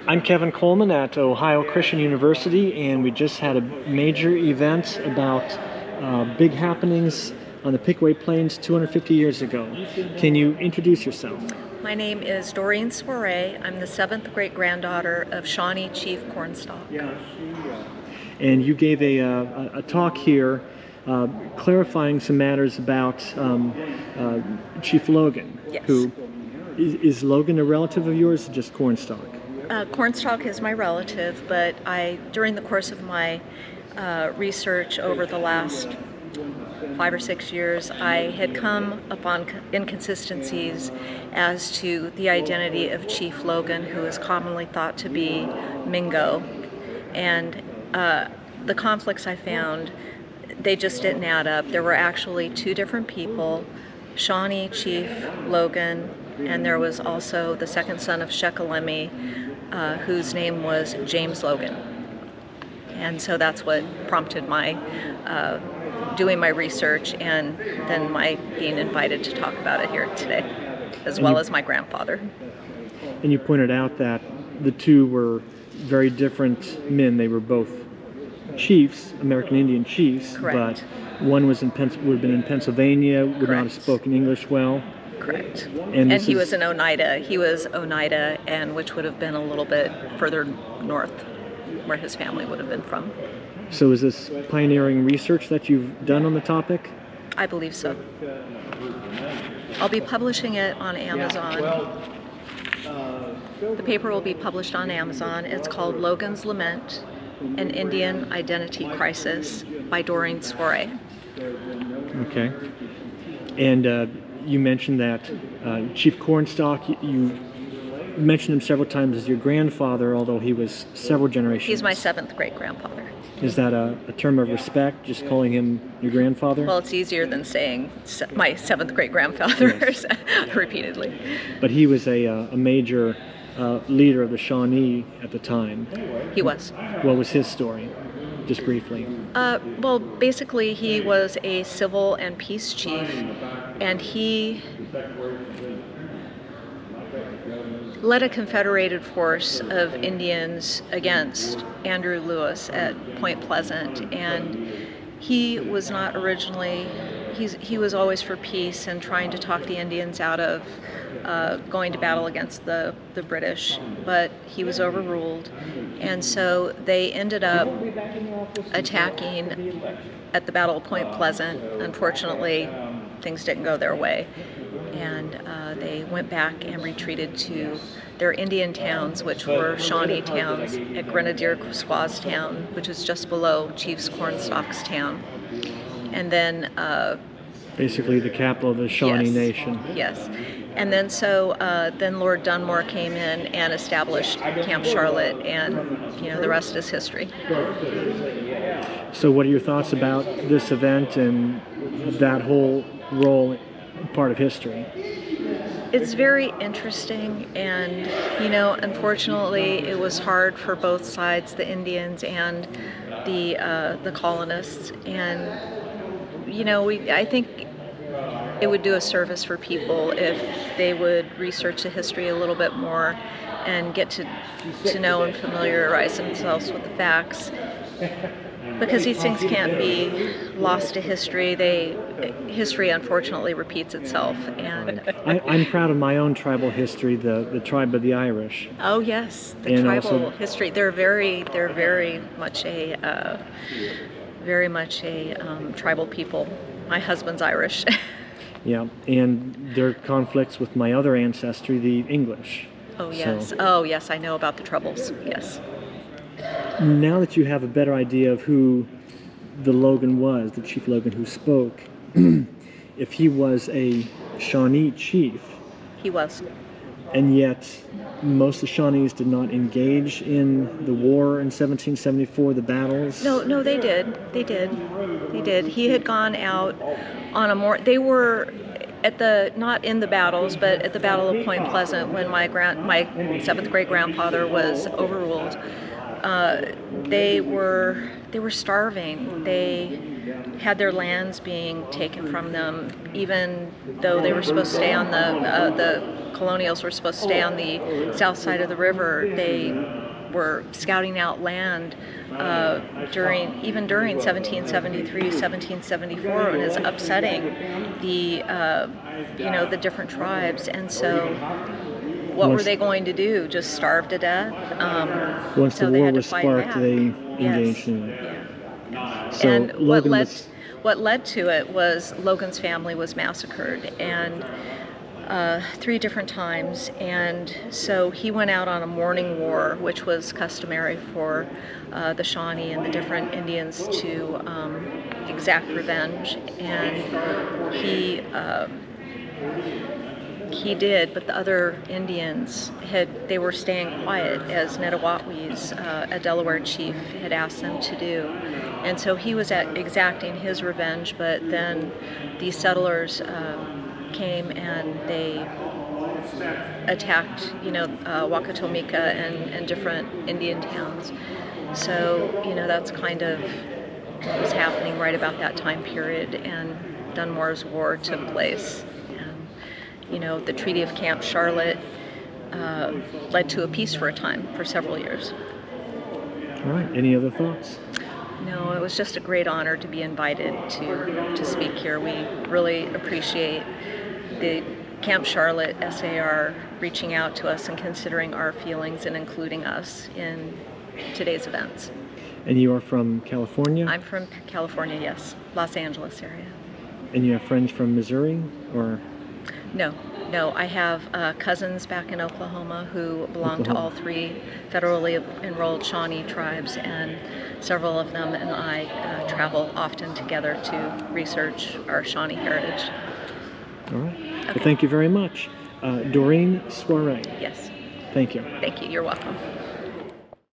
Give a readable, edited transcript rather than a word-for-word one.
I'm Kevin Coleman at Ohio Christian University, and we just had a major event about big happenings on the Pickaway Plains 250 years ago. Can you introduce yourself? My name is Dorine Soiret. I'm the 7th great-granddaughter of Shawnee Chief Cornstalk. And you gave a talk here clarifying some matters about Chief Logan. Yes. Who is Logan a relative of yours, or just Cornstalk? Cornstalk is my relative, but during the course of my research over the last 5 or 6 years, I had come upon inconsistencies as to the identity of Chief Logan, who is commonly thought to be Mingo. And the conflicts I found, they just didn't add up. There were actually 2 different people, Shawnee Chief Logan, and there was also the second son of Shechelemi, whose name was James Logan. And so that's what prompted my doing my research, and then my being invited to talk about it here today, as well as my grandfather. And you pointed out that the 2 were very different men. They were both chiefs, American Indian chiefs. Correct. But one was would have been in Pennsylvania, would Correct. not have spoken English well. Correct. And he was in Oneida. He was Oneida, and which would have been a little bit further north, where his family would have been from. So is this pioneering research that you've done on the topic? I believe so. I'll be publishing it on Amazon. The paper will be published on Amazon. It's called Logan's Lament, An Indian Identity Crisis by Dorine Soiret. Okay. And you mentioned that Chief Cornstalk, you mentioned him several times as your grandfather, although he was several generations. He's my 7th great-grandfather. Is that a term of respect, just calling him your grandfather? Well, it's easier than saying my 7th great-grandfather. Yes. Repeatedly. But he was a major leader of the Shawnee at the time. He was. What was his story, just briefly? Well, basically he was a civil and peace chief, and he led a confederated force of Indians against Andrew Lewis at Point Pleasant, and he was not originally, he was always for peace and trying to talk the Indians out of going to battle against the British, but he was overruled, and so they ended up attacking at the Battle of Point Pleasant. Unfortunately, things didn't go their way, and they went back and retreated to their Indian towns, which were Shawnee towns, at Grenadier Squaw's town, which is just below Chief Cornstalk's town. And then basically the capital of the Shawnee yes, Nation. Yes. And then then Lord Dunmore came in and established Camp Charlotte, and the rest is history. So what are your thoughts about this event and that whole role, part of history? It's very interesting, and unfortunately it was hard for both sides, the Indians and the colonists, and I think it would do a service for people if they would research the history a little bit more and get to know and familiarize themselves with the facts, because these things can't be lost to history. History unfortunately repeats itself, and I'm proud of my own tribal history, the tribe of the Irish. Oh yes, the tribal history. They're very much a tribal people. My husband's Irish. Yeah, and their conflicts with my other ancestry, the English. Oh yes. Oh yes, I know about the troubles. Yes. Now that you have a better idea of who the Logan was, the Chief Logan who spoke, if he was a Shawnee chief. He was. And yet most of the Shawnees did not engage in the war in 1774, the battles? No, they did. They did. He had gone out on a more, not in the battles, but at the Battle of Point Pleasant, when my 7th great grandfather was overruled, they were starving. They had their lands being taken from them, even though they were supposed to stay on the colonials were supposed to stay on the south side of the river. They were scouting out land during 1773, 1774, and it's upsetting the the different tribes. And so, what were they going to do? Just starve to death? Once so the they war had to was fight sparked, back. they engaged Yes. in it. Yeah. So And Logan what led to it was Logan's family was massacred, and 3 different times, and so he went out on a mourning war, which was customary for the Shawnee and the different Indians to exact revenge, and he did, but the other Indians they were staying quiet, as Netawatwees, a Delaware chief, had asked them to do. And so he was exacting his revenge, but then these settlers came and they attacked, Wakatomika and different Indian towns. So, that's kind of what was happening right about that time period, and Dunmore's War took place. And, the Treaty of Camp Charlotte led to a peace for a time, for several years. All right. Any other thoughts? No, it was just a great honor to be invited to speak here. We really appreciate the Camp Charlotte SAR reaching out to us and considering our feelings and including us in today's events. And you are from California? I'm from California, yes. Los Angeles area. And you have friends from Missouri, or? No, I have cousins back in Oklahoma who belong to all 3 federally enrolled Shawnee tribes, and several of them and I travel often together to research our Shawnee heritage. All right. Okay. Well, thank you very much. Dorine Soiret. Yes. Thank you. Thank you. You're welcome.